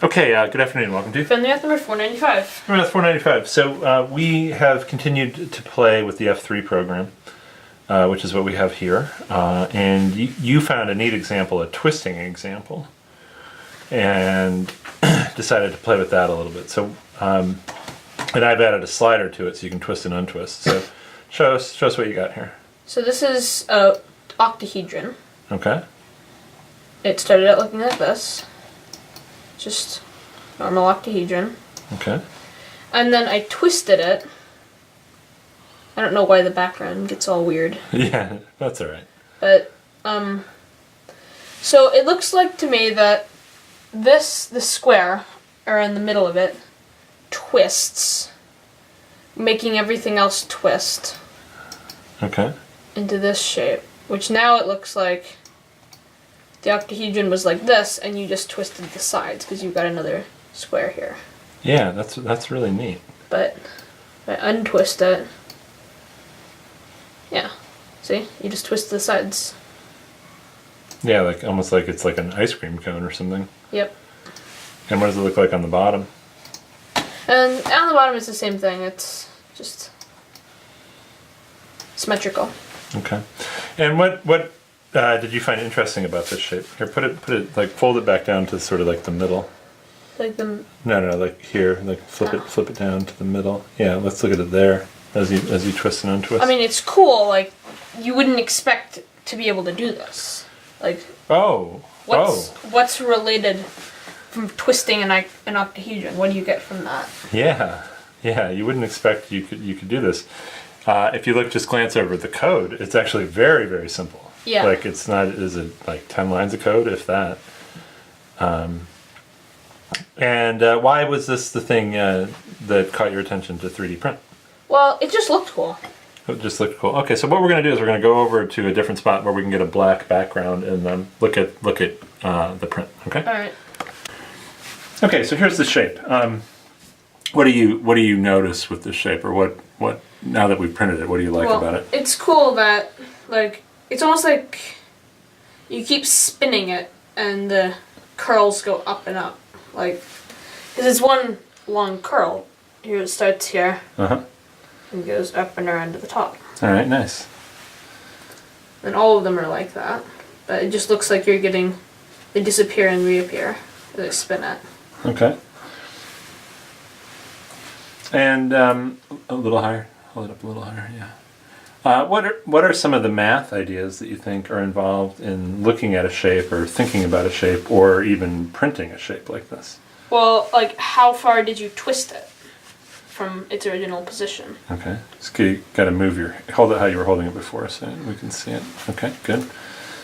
Okay, good afternoon. Welcome to FamilyMath number 495. FamilyMath 495. So we have continued to play with the F3 program, which is what we have here. And you found a neat example, a twisting example, and decided to play with that a little bit. So, and I've added a slider to it so you can twist and untwist. So show us what you got here. So this is a octahedron. Okay. It started out looking like this. Just normal octahedron. Okay. And then I twisted it. I don't know why the background gets all weird. Yeah, that's all right. But, so it looks like to me that the square, or in the middle of it, twists, making everything else twist. Okay. Into this shape, which now it looks like the octahedron was like this, and you just twisted the sides because you've got another square here. Yeah, that's really neat. But if I untwist it, yeah, see, you just twist the sides. Yeah, like almost like it's like an ice cream cone or something. Yep. And what does it look like on the bottom? And on the bottom is the same thing. It's just symmetrical. Okay. And what did you find interesting about this shape? Here, put it like fold it back down to sort of like the middle. Like the No, like here, like flip it down to the middle. Yeah, let's look at it there as you twist and untwist. I mean, it's cool. Like, you wouldn't expect to be able to do this. Like, what's related from twisting an octahedron? What do you get from that? Yeah, you wouldn't expect you could do this. If you just glance over the code, it's actually very, very simple. Yeah. Like it's not, is it like 10 lines of code, if that? And why was this the thing that caught your attention to 3D print? Well, it just looked cool. It just looked cool. Okay, so what we're going to do is we're going to go over to a different spot where we can get a black background and look at the print. Okay. All right. Okay, so here's the shape. What do you notice with this shape, or what now that we've printed it? What do you like about it? It's cool that it's almost like you keep spinning it and the curls go up and up, like because it's one long curl. Here it starts here. And goes up and around to the top. All right, nice. And all of them are like that, but it just looks like you're getting they disappear and reappear as I spin it. Okay. And a little higher. Hold it up a little higher. Yeah. What are some of the math ideas that you think are involved in looking at a shape or thinking about a shape or even printing a shape like this? Well, like how far did you twist it from its original position? Okay. So you got to hold it how you were holding it before so we can see it. Okay, good.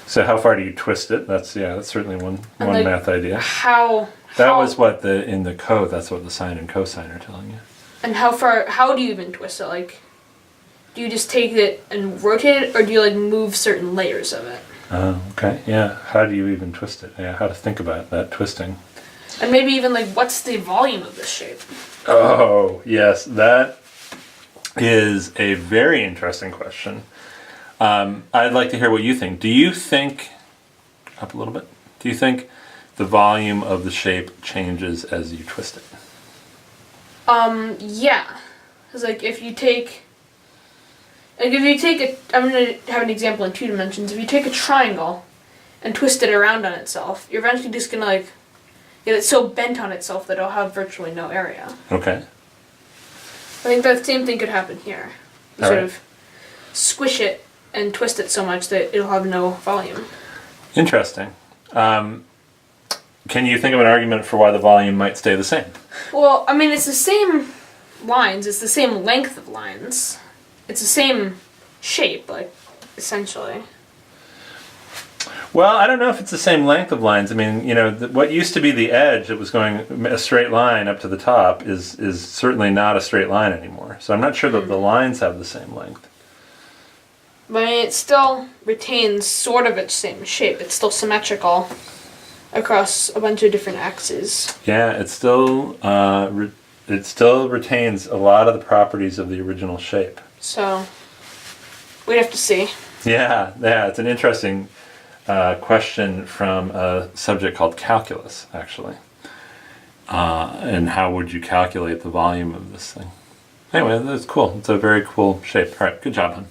So how far do you twist it? That's certainly one math idea. That was what in the code, that's what the sine and cosine are telling you. And how do you even twist it? Like, do you just take it and rotate it, or do you like move certain layers of it? Oh, okay. Yeah. How do you even twist it? Yeah, how to think about that twisting. And maybe even like, what's the volume of this shape? Oh, yes. That is a very interesting question. I'd like to hear what you think. Do you think, up a little bit, do you think the volume of the shape changes as you twist it? Yeah. Because like if you take I'm going to have an example in 2 dimensions. If you take a triangle and twist it around on itself, you're eventually just going to like get it so bent on itself that it'll have virtually no area. Okay. I think that same thing could happen here. You sort of squish it and twist it so much that it'll have no volume. Interesting. Can you think of an argument for why the volume might stay the same? Well, I mean, it's the same lines. It's the same length of lines. It's the same shape, like, essentially. Well, I don't know if it's the same length of lines. I mean, what used to be the edge that was going a straight line up to the top is certainly not a straight line anymore. So I'm not sure that the lines have the same length. But I mean, it still retains sort of its same shape. It's still symmetrical across a bunch of different axes. Yeah, it still retains a lot of the properties of the original shape. So we'd have to see. Yeah, it's an interesting question from a subject called calculus, actually. And how would you calculate the volume of this thing? Anyway, that's cool. It's a very cool shape. All right, good job, hon.